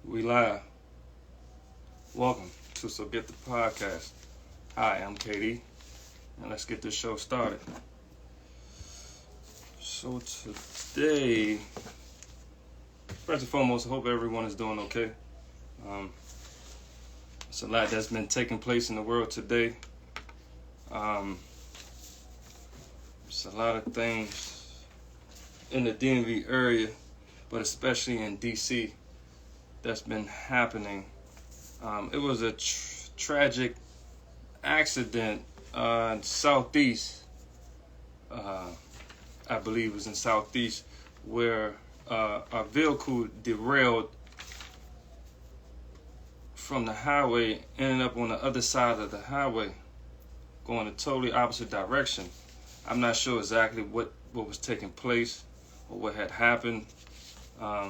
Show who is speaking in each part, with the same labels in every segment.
Speaker 1: We live. Welcome to So Get the Podcast. Hi, I'm KD, and let's get this show started. So today, first and foremost, I hope everyone is doing okay. It's a lot that's been taking place in the world today. It's a lot of things in the DMV area, but especially in DC, that's been happening. It was a tragic accident in Southeast. I believe it was in Southeast, where a vehicle derailed from the highway, ended up on the other side of the highway, going a totally opposite direction. I'm not sure exactly what was taking place or what had happened. I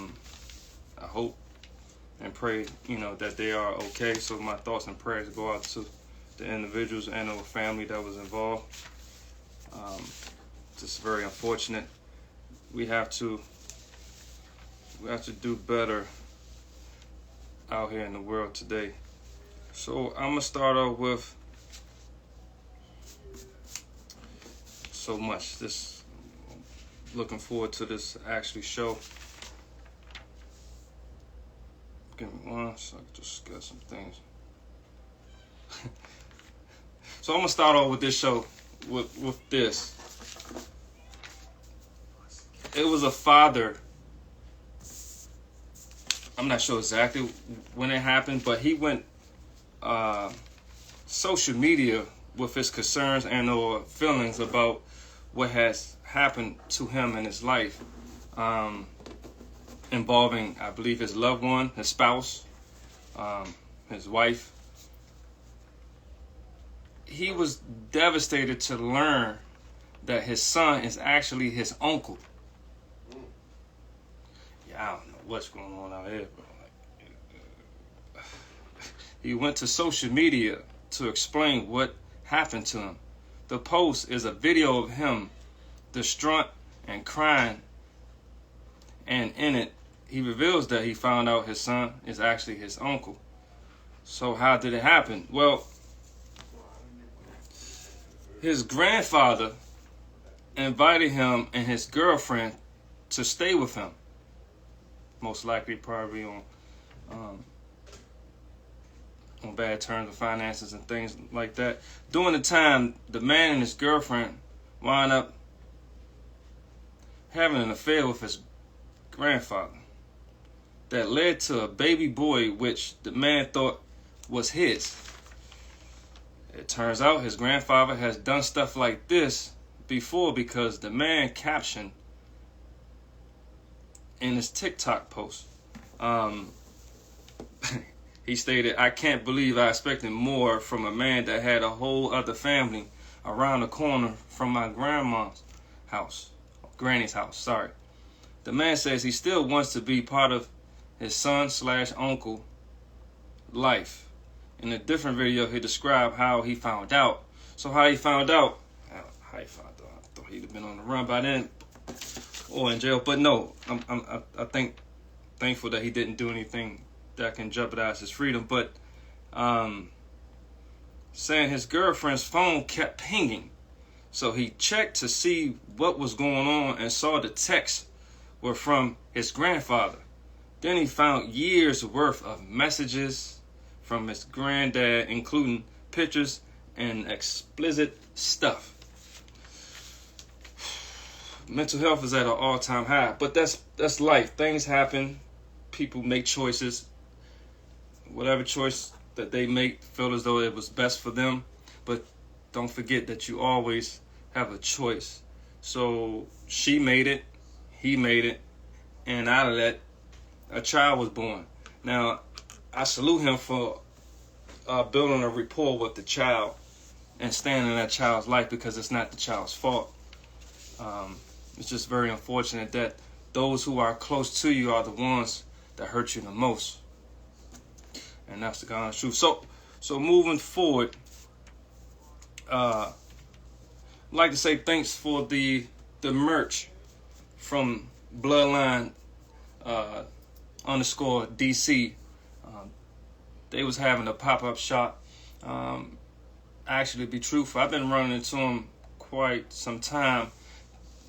Speaker 1: hope and pray, that they are okay. So my thoughts and prayers go out to the individuals and the family that was involved. Just very unfortunate. We have to do better out here in the world today. So I'm gonna start off with so much. Looking forward to this actually show. Give me one second to discuss some things. So I'm gonna start off with this show with this. It was a father. I'm not sure exactly when it happened, but he went social media with his concerns and or feelings about what has happened to him in his life, involving, I believe, his loved one, his spouse, his wife. He was devastated to learn that his son is actually his uncle. I don't know what's going on out here, bro. He went to social media to explain what happened to him. The post is a video of him distraught and crying, and in it, he reveals that he found out his son is actually his uncle. So how did it happen? Well, his grandfather invited him and his girlfriend to stay with him. Most likely, probably on bad terms of finances and things like that. During the time, the man and his girlfriend wound up having an affair with his grandfather that led to a baby boy, which the man thought was his. It turns out his grandfather has done stuff like this before, because the man captioned in his TikTok post, he stated, "I can't believe I expected more from a man that had a whole other family around the corner from my granny's house, sorry." The man says he still wants to be part of his son/uncle life. In a different video, he described how he found out. So how he found out, I thought he'd have been on the run by then or in jail, but no, I think thankful that he didn't do anything that can jeopardize his freedom. But saying his girlfriend's phone kept pinging, so he checked to see what was going on and saw the texts were from his grandfather. Then he found years worth of messages from his granddad, including pictures and explicit stuff. Mental health is at an all-time high, but that's life. Things happen. People make choices. Whatever choice that they make, feel as though it was best for them. But don't forget that you always have a choice. So she made it, he made it, and out of that, a child was born. Now, I salute him for building a rapport with the child and staying in that child's life, because it's not the child's fault. It's just very unfortunate that those who are close to you are the ones that hurt you the most. And that's the God's truth. So moving forward, I'd like to say thanks for the merch from Bloodline _ DC they was having a pop-up shop. Actually, to be truthful, I've been running into them quite some time.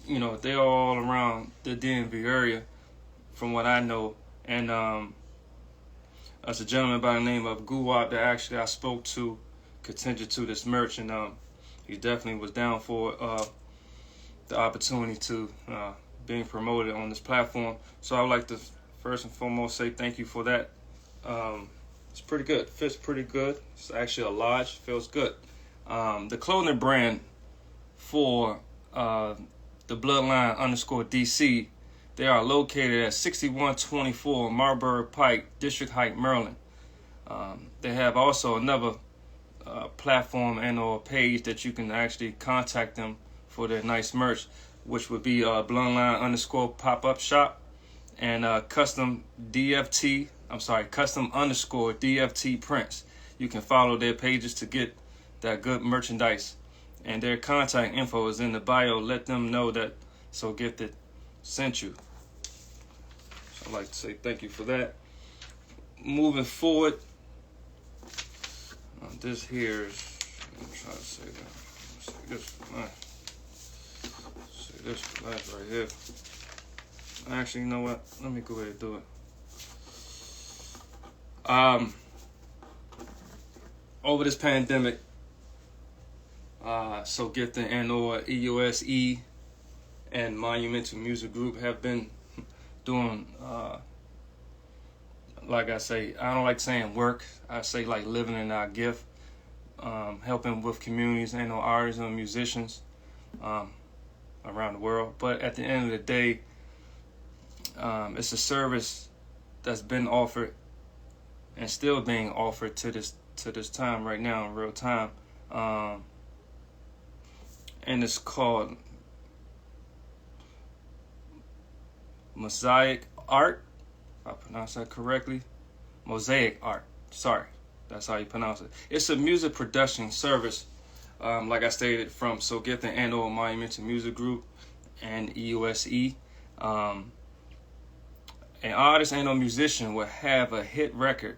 Speaker 1: They're all around the DMV area, from what I know. And there's a gentleman by the name of Guwap that actually I spoke to, contingent to this merch, and he definitely was down for the opportunity to being promoted on this platform. So I would like to first and foremost say thank you for that. It's pretty good. Fits pretty good. It's actually a large. Feels good. The clothing brand for the Bloodline_DC, they are located at 6124 Marbury Pike, District Heights, Maryland. They have also another platform and/or page that you can actually contact them for their nice merch, which would be Bloodline_pop-up shop and custom DFT prints. You can follow their pages to get that good merchandise, and their contact info is in the bio. Let them know that So Gifted sent you. So I'd like to say thank you for that. Moving forward, this here is, I'm trying to say that. See this last right here. Actually, you know what? Let me go ahead and do it. Over this pandemic, So Gifted and/or EUSE and Monumental Music Group have been doing, like I say, I don't like saying work. I say like living in our gift, helping with communities and artists and musicians around the world. But at the end of the day, it's a service that's been offered and still being offered to this time right now in real time, and it's called Mosaic art. If I pronounce that correctly, Mosaic art. Sorry, that's how you pronounce it. It's a music production service, like I stated, from So Gifted and/or Monumental Music Group and EUSE. An artist and/or musician will have a hit record,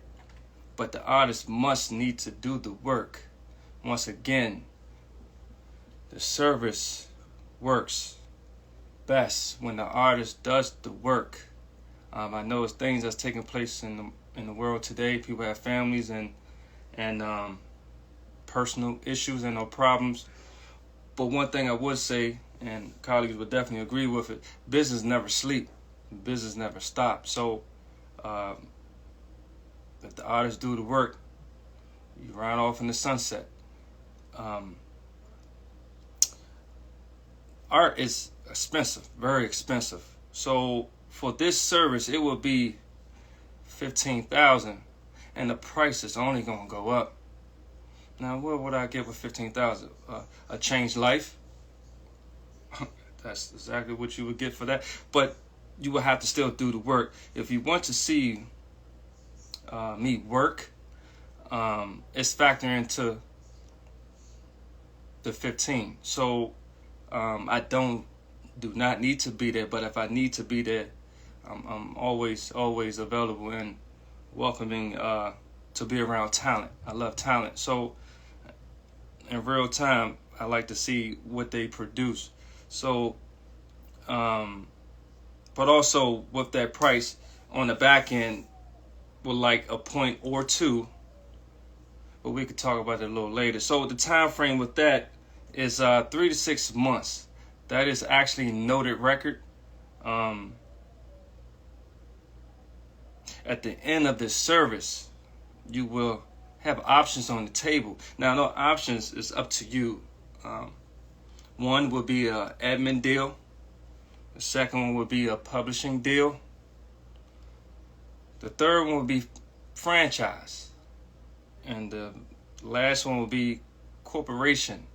Speaker 1: but the artist must need to do the work. Once again, the service works best when the artist does the work. I know it's things that's taking place in the world today. People have families and personal issues and no problems. But one thing I would say, and colleagues would definitely agree with it, business never sleep. Business never stops. So if the artists do the work, you ride off in the sunset. Art is expensive, very expensive. So for this service, it will be $15,000, and the price is only gonna go up. Now, what would I get with $15,000? A changed life. That's exactly what you would get for that. But you will have to still do the work. If you want to see me work, it's factoring into the 15. So I do not need to be there, but if I need to be there, I'm always available and welcoming to be around talent. I love talent. So in real time, I like to see what they produce. So but also with that price on the back end, with like a point or two, but we could talk about it a little later. So the time frame with that is 3 to 6 months. That is actually noted record. At the end of this service, you will have options on the table. Now, no options is up to you. One will be an admin deal. The second one will be a publishing deal. The third one will be franchise. And the last one will be corporation.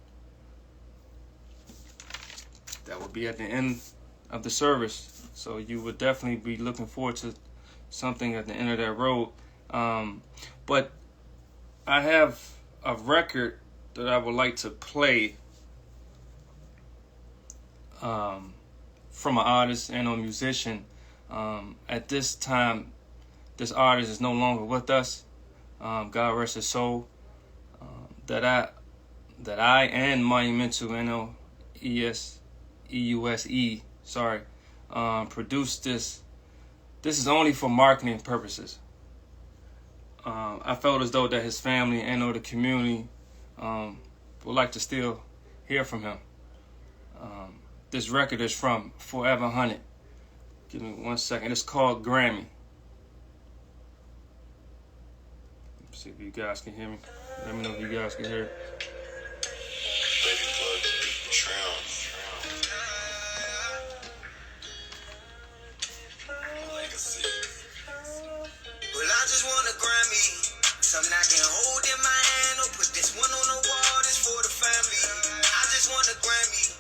Speaker 1: That will be at the end of the service. So you would definitely be looking forward to something at the end of that road. But I have a record that I would like to play from an artist and a musician. At this time, this artist is no longer with us, God rest his soul. That I and Monumental NOESEUSE, sorry, produced this. This is only for marketing purposes. I felt as though that his family and or the community would like to still hear from him. This record is from Forever Hunted. Give me 1 second. It's called Grammy. Let's see if you guys can hear me. Let me know if you guys can hear it.
Speaker 2: Well, I just want a Grammy. Something I can hold in my hand or put this one on the wall. This for the family. I just want a Grammy.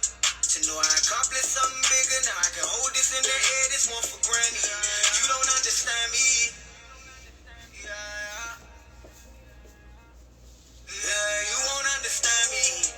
Speaker 2: To know I accomplished something bigger. Now I can hold this in the air. This one for Granny. You don't understand me. Yeah, you won't understand me.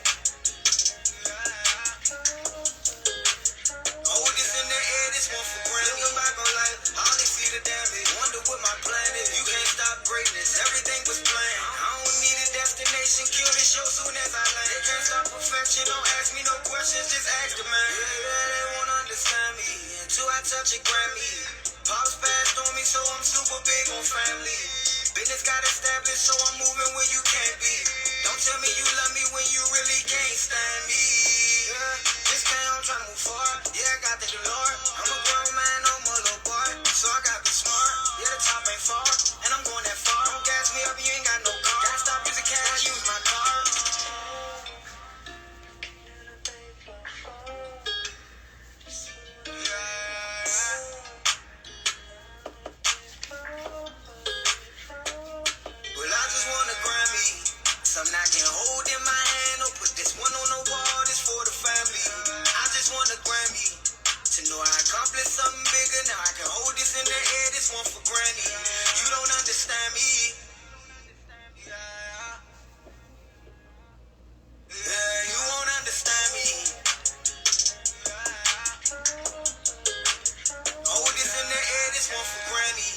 Speaker 2: Hold this in the air. This one for Granny. Looking back on life, I only see the damage. Wonder what my plan is. You can't stop greatness. Everything was planned. I don't need a destination. Kill the show soon as I land. They can't stop perfection. Don't ask me no questions. Just ask the man. Yeah, they won't understand me until I touch a Grammy. Pops passed on me, so I'm super big on family. Business got established, so I'm moving where you can't be. Don't tell me you love me when you really can't stand me. Yeah, this game I'm trying to move forward. Yeah, I got the Lord. I'm a grown man, no more little boy. So I gotta be smart. Yeah, the top ain't far, and I'm going that far. Don't gas me up, you ain't got no car. Gotta stop using cash, use my car. Well, I just want a Grammy. Something I can hold in my hand or put this one on the wall. This for the family. I just want a Grammy. To know I accomplished something bigger. Now I can hold this in the air. This one for Granny. You don't understand me. Yeah, you won't understand me. Hold this in the air. This one for Granny.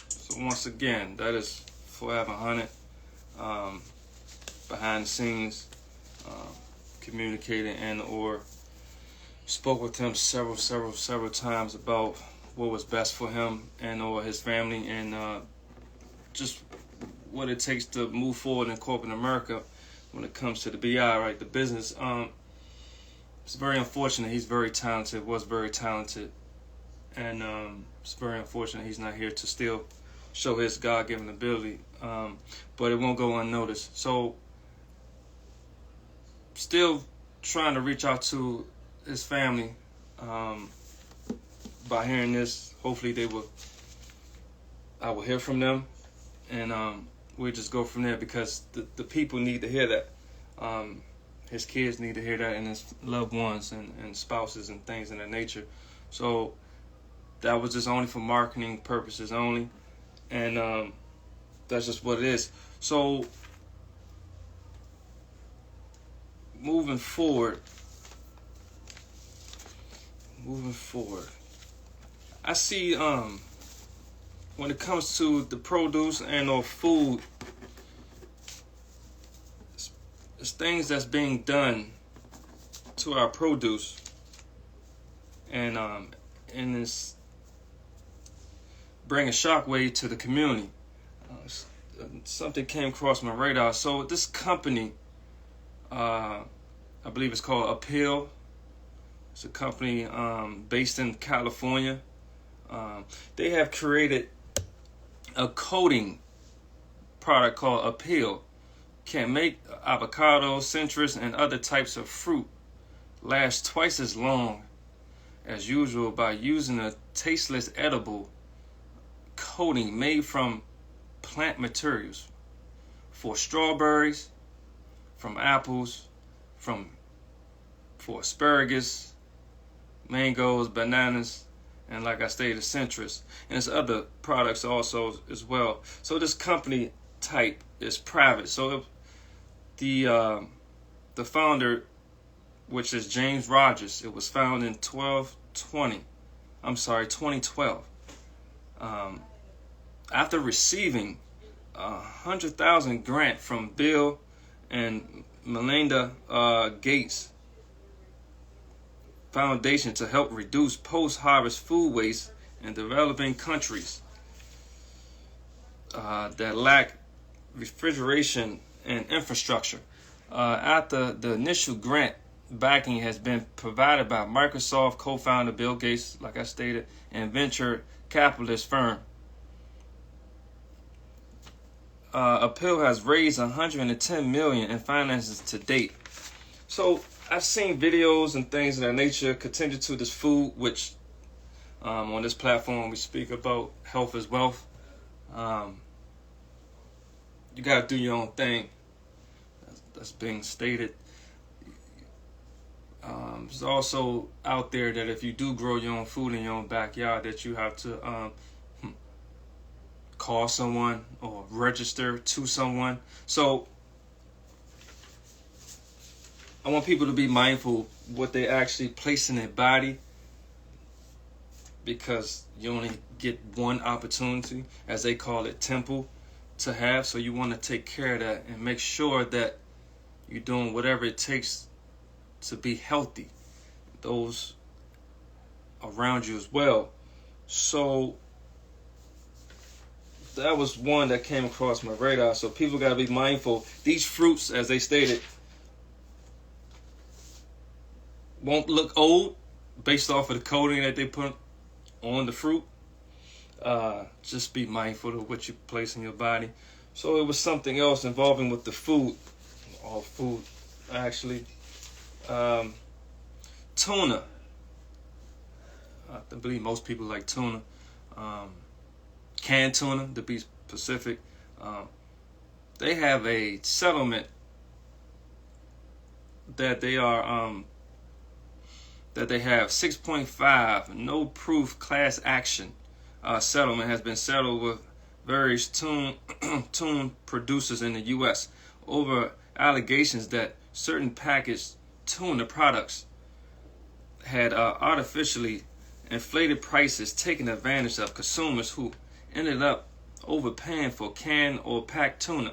Speaker 1: So once again, that is Forever Hunted. Behind the scenes, communicated and or spoke with him several times about what was best for him and or his family, and just what it takes to move forward in corporate America when it comes to the BI, right, the business. It's very unfortunate. He's very talented, was very talented, and it's very unfortunate he's not here to still show his God-given ability, but it won't go unnoticed. So still trying to reach out to his family by hearing this. Hopefully I will hear from them, and we'll just go from there, because the people need to hear that. His kids need to hear that, and his loved ones and spouses and things of that nature. So that was just only for marketing purposes only, and that's just what it is. So moving forward, I see when it comes to the produce and or food, it's things that's being done to our produce, and it's bringing shockwave to the community. Something came across my radar. So this company, I believe it's called Apeel. It's a company based in California. They have created a coating product called Apeel. Can make avocado, citrus, and other types of fruit last twice as long as usual by using a tasteless edible coating made from plant materials for strawberries, from apples, for asparagus, mangoes, bananas, and like I stated, citrus, and there's other products also as well. So this company type is private. So if the founder which is James Rogers. It was found in 2012. After receiving a $100,000 grant from Bill and Melinda Gates Foundation to help reduce post-harvest food waste in developing countries that lack refrigeration and infrastructure. After the initial grant backing has been provided by Microsoft co-founder Bill Gates, like I stated, and venture capitalist firm. Apeel has raised $110 million in finances to date. So I've seen videos and things of that nature continue to this food, which on this platform we speak about health is wealth. You gotta do your own thing. That's being stated. It's also out there that if you do grow your own food in your own backyard, that you have to call someone or register to someone. So I want people to be mindful what they actually place in their body, because you only get one opportunity, as they call it, temple, to have. So you want to take care of that and make sure that you're doing whatever it takes to be healthy, those around you as well. So that was one that came across my radar. So people got to be mindful. These fruits, as they stated, won't look old based off of the coating that they put on the fruit. Just be mindful of what you place in your body. So it was something else involving with the food, all food actually. Tuna. I believe most people like tuna. Canned tuna, to be specific. They have a settlement that they are that they have 6.5 no proof class action settlement has been settled with various tuna producers in the U.S. over allegations that certain packaged tuna products had artificially inflated prices, taking advantage of consumers who ended up overpaying for canned or packed tuna.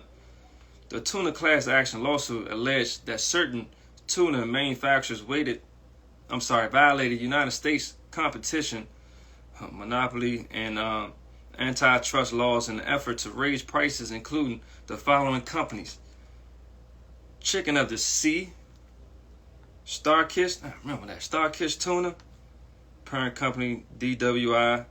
Speaker 1: The tuna class action lawsuit alleged that certain tuna manufacturers violated United States competition, monopoly, and antitrust laws in an effort to raise prices, including the following companies: Chicken of the Sea, Starkist, I remember that, Starkist Tuna, parent company DWI,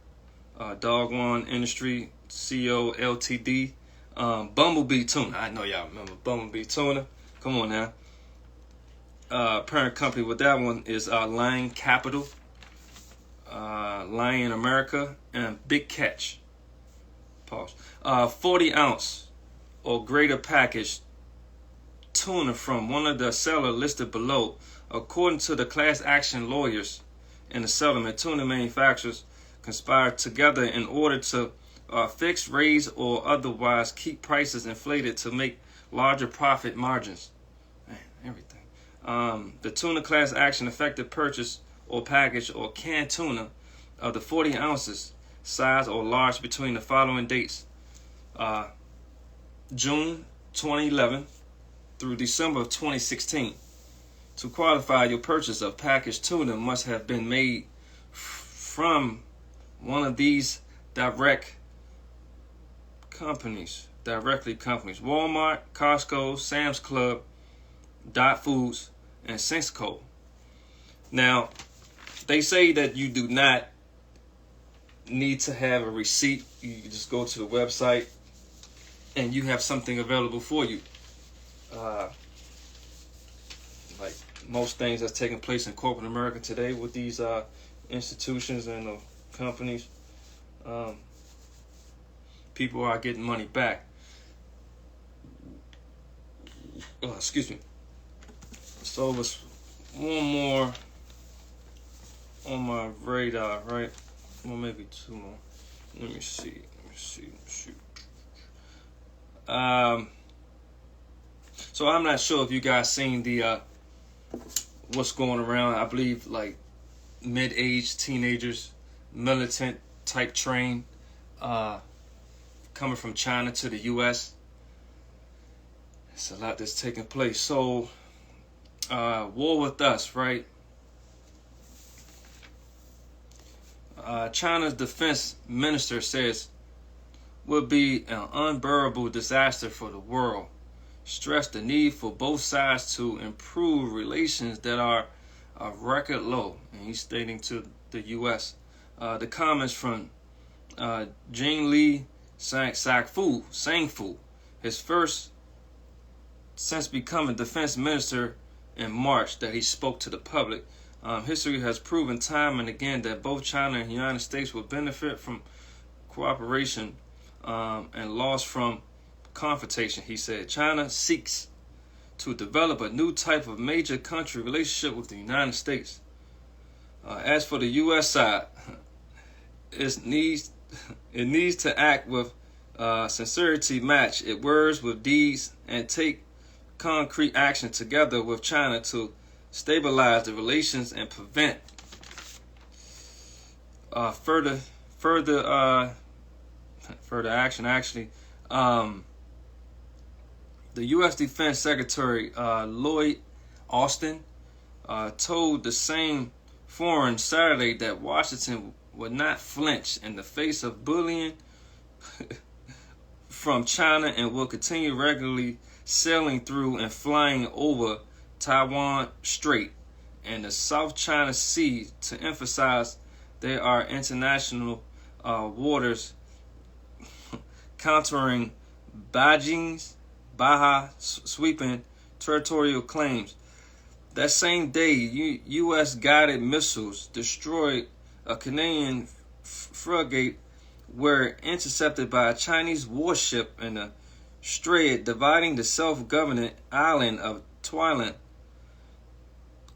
Speaker 1: Dogwan Industry, CO Ltd, Bumblebee Tuna. I know y'all remember Bumblebee Tuna. Come on now. Parent company with that one is Lion Capital, Lion America, and Big Catch. Pause. 40 ounce or greater packaged tuna from one of the sellers listed below. According to the class action lawyers in the settlement, tuna manufacturers conspired together in order to fix, raise, or otherwise keep prices inflated to make larger profit margins. Man, everything. The tuna class action affected purchase or package or canned tuna of the 40 ounces size or large between the following dates: June 2011 through December of 2016. To qualify, your purchase of packaged tuna must have been made from one of these directly companies: Walmart, Costco, Sam's Club, Dot Foods, and Sysco. Now, they say that you do not need to have a receipt. You just go to the website and you have something available for you. Like most things that's taking place in corporate America today with these institutions and companies, people are getting money back. Excuse me. So there's one more on my radar, right? Well, maybe two more. Let me see. So I'm not sure if you guys seen the what's going around. I believe like mid-aged teenagers, militant type train, coming from China to the U.S. It's a lot that's taking place. So, war with us, right? China's defense minister says will be an unbearable disaster for the world. Stressed the need for both sides to improve relations that are a record low. And he's stating to the U.S. The comments from Jing Li Sangfu, his first since becoming defense minister in March, that he spoke to the public. History has proven time and again that both China and the United States will benefit from cooperation and loss from confrontation, he said. China seeks to develop a new type of major country relationship with the United States. As for the U.S. side, it needs to act with sincerity, match its words with deeds, and take concrete action together with China to stabilize the relations and prevent further action. Actually, the U.S. Defense Secretary Lloyd Austin told the same forum Saturday that Washington would not flinch in the face of bullying from China and will continue regularly sailing through and flying over Taiwan Strait and the South China Sea to emphasize there are international waters countering Beijing's sweeping territorial claims. That same day, U.S. guided missiles destroyed a Canadian frigate were intercepted by a Chinese warship in the strait dividing the self-governing island of Taiwan.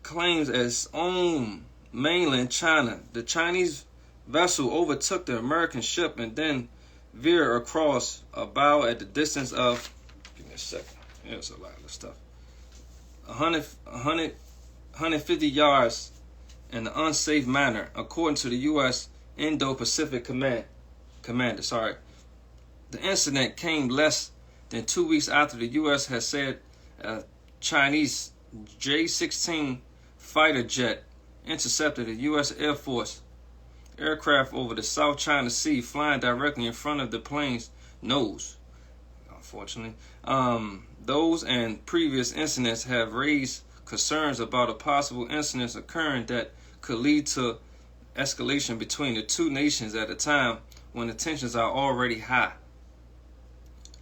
Speaker 1: Claims as own mainland China. The Chinese vessel overtook the American ship and then veered across a bow at the distance of, give me a second, there's a lot of stuff, 150 yards in an unsafe manner, according to the U.S. Indo-Pacific commander. The incident came less than 2 weeks after the U.S. had said a Chinese J-16 fighter jet intercepted a U.S. Air Force aircraft over the South China Sea, flying directly in front of the plane's nose. Unfortunately, those and previous incidents have raised concerns about a possible incident occurring that could lead to escalation between the two nations at a time when the tensions are already high.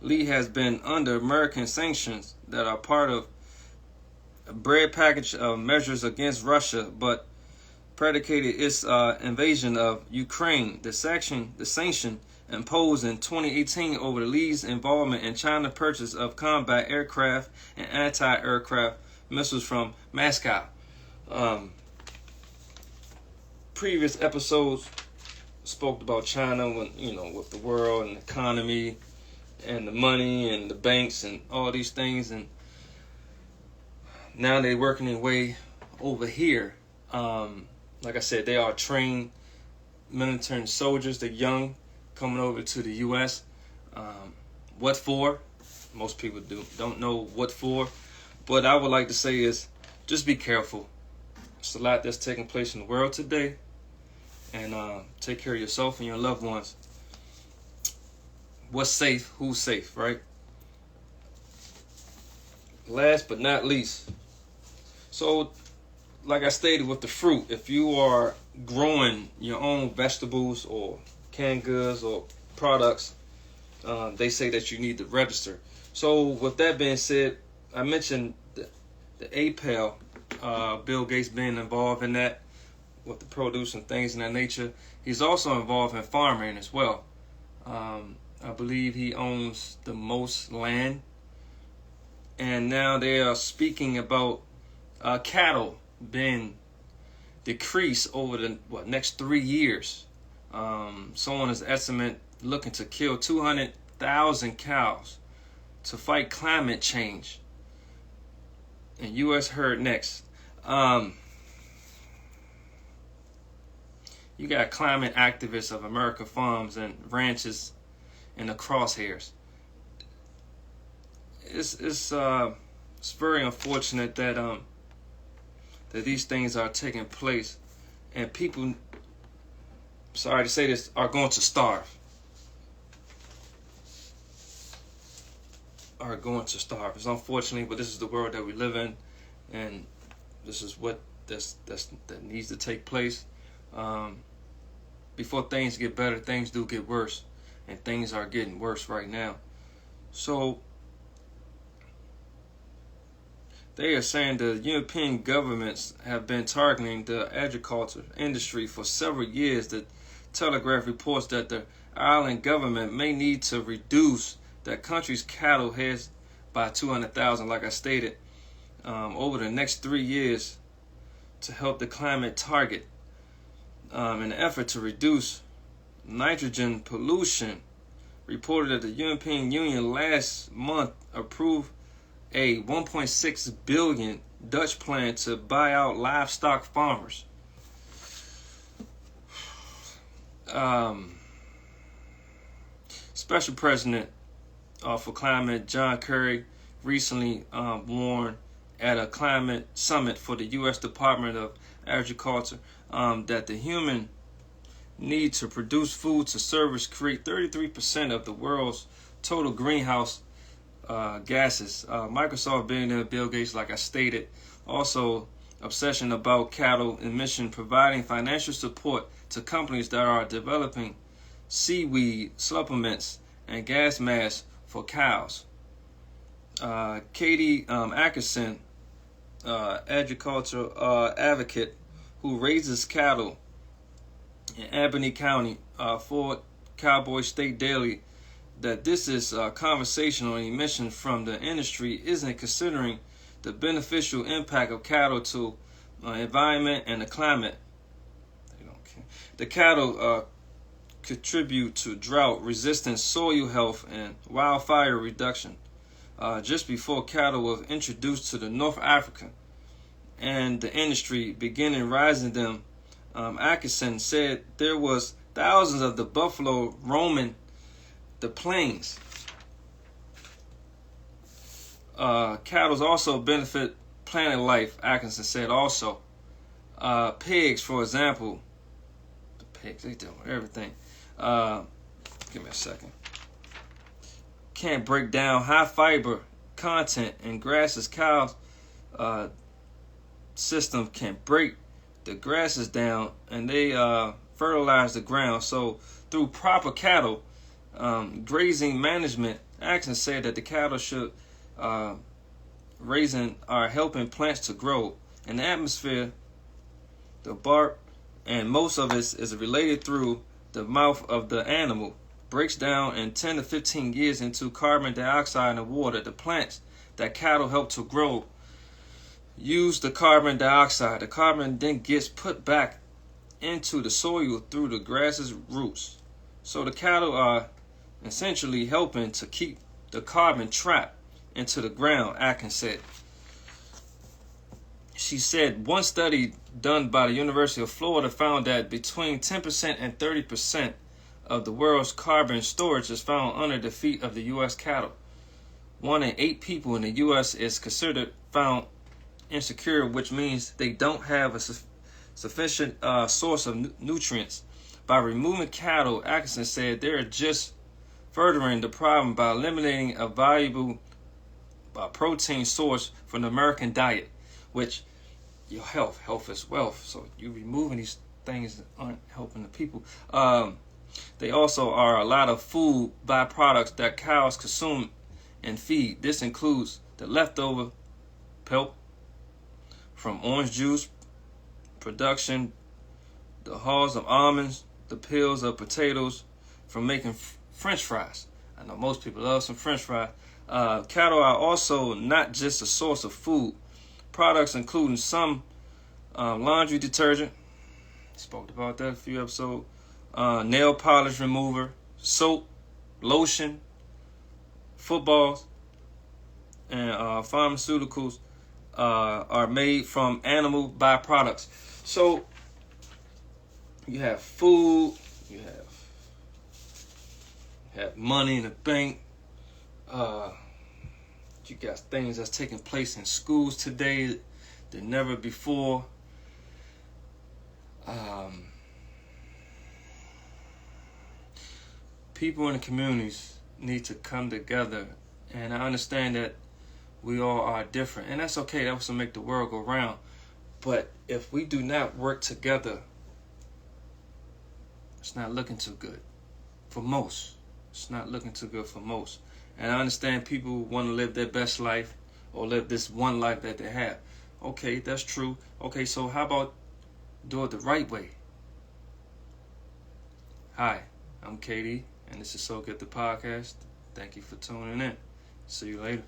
Speaker 1: Lee has been under American sanctions that are part of a bread package of measures against Russia, but predicated its invasion of Ukraine. The sanction imposed in 2018 over Lee's involvement in China purchase of combat aircraft and anti-aircraft missiles from Moscow. Previous episodes spoke about China when, with the world and the economy and the money and the banks and all these things, and now they're working their way over here. Like I said, they are trained military soldiers. They're young, coming over to the U.S. What for? Most people don't know what for. But I would like to say is just be careful. There's a lot that's taking place in the world today. And take care of yourself and your loved ones. What's safe? Who's safe, right? Last but not least. So, like I stated with the fruit, if you are growing your own vegetables or canned goods or products, they say that you need to register. So with that being said, I mentioned the Apeel, Bill Gates being involved in that with the produce and things in that nature. He's also involved in farming as well. I believe he owns the most land. And now they are speaking about cattle being decreased over the next 3 years. Someone is estimate looking to kill 200,000 cows to fight climate change. And U.S. herd next. You got climate activists of American farms and ranches in the crosshairs. It's very unfortunate that that these things are taking place, and people, sorry to say this, are going to starve. Are going to starve. It's unfortunate, but this is the world that we live in, and this is what that needs to take place. Before things get better, things do get worse, and things are getting worse right now. So they are saying the European governments have been targeting the agriculture industry for several years. The Telegraph reports that the Ireland government may need to reduce the country's cattle heads by 200,000, like I stated, over the next 3 years to help the climate target. In an effort to reduce nitrogen pollution, reported that the European Union last month approved a 1.6 billion Dutch plan to buy out livestock farmers. Special President for Climate John Kerry recently warned at a climate summit for the U.S. Department of Agriculture that the human need to produce food to service create 33% of the world's total greenhouse gases. Microsoft billionaire Bill Gates, like I stated, also obsession about cattle emission, providing financial support to companies that are developing seaweed supplements and gas masks for cows. Katie Atkinson, agricultural advocate who raises cattle in Albany County for Cowboy State Daily, that this is a conversation on emissions from the industry isn't considering the beneficial impact of cattle to environment and the climate. They don't care. The cattle contribute to drought-resistant soil health and wildfire reduction. Just before cattle were introduced to the North Africa and the industry beginning raising them, Atkinson said there was thousands of the buffalo roaming the plains. Cattle also benefit planet life, Atkinson said also. Pigs, for example, the pigs, they do everything. Give me a second. Can't break down high fiber content in grasses. Cows system can break the grasses down, and they fertilize the ground. So through proper cattle grazing management, Atkinson said that the cattle should raising are helping plants to grow in the atmosphere. The bark, and most of it is related through the mouth of the animal, breaks down in 10 to 15 years into carbon dioxide in the water. The plants that cattle help to grow use the carbon dioxide. The carbon then gets put back into the soil through the grass's roots. So the cattle are essentially helping to keep the carbon trapped into the ground, Atkins said. She said one study done by the University of Florida found that between 10% and 30% of the world's carbon storage is found under the feet of the U.S. cattle. 1 in 8 people in the U.S. is considered found insecure, which means they don't have a sufficient source of nutrients. By removing cattle, Atkinson said they're just furthering the problem by eliminating a valuable protein source from the American diet, which your health is wealth. So you removing these things that aren't helping the people. They also are a lot of food byproducts that cows consume and feed. This includes the leftover pulp from orange juice production, the hulls of almonds, the peels of potatoes from making French fries. I know most people love some French fries. Cattle are also not just a source of food. Products including some laundry detergent, spoke about that a few episodes, nail polish remover, soap, lotion, footballs, and pharmaceuticals are made from animal byproducts. So you have food, you have money in the bank. You got things that's taking place in schools today than never before. People in the communities need to come together, and I understand that we all are different, and that's okay. That's what make the world go round. But if we do not work together, it's not looking too good for most. It's not looking too good for most. And I understand people want to live their best life or live this one life that they have. Okay, that's true. Okay, so how about do it the right way? Hi, I'm Katie, and this is So Good the Podcast. Thank you for tuning in. See you later.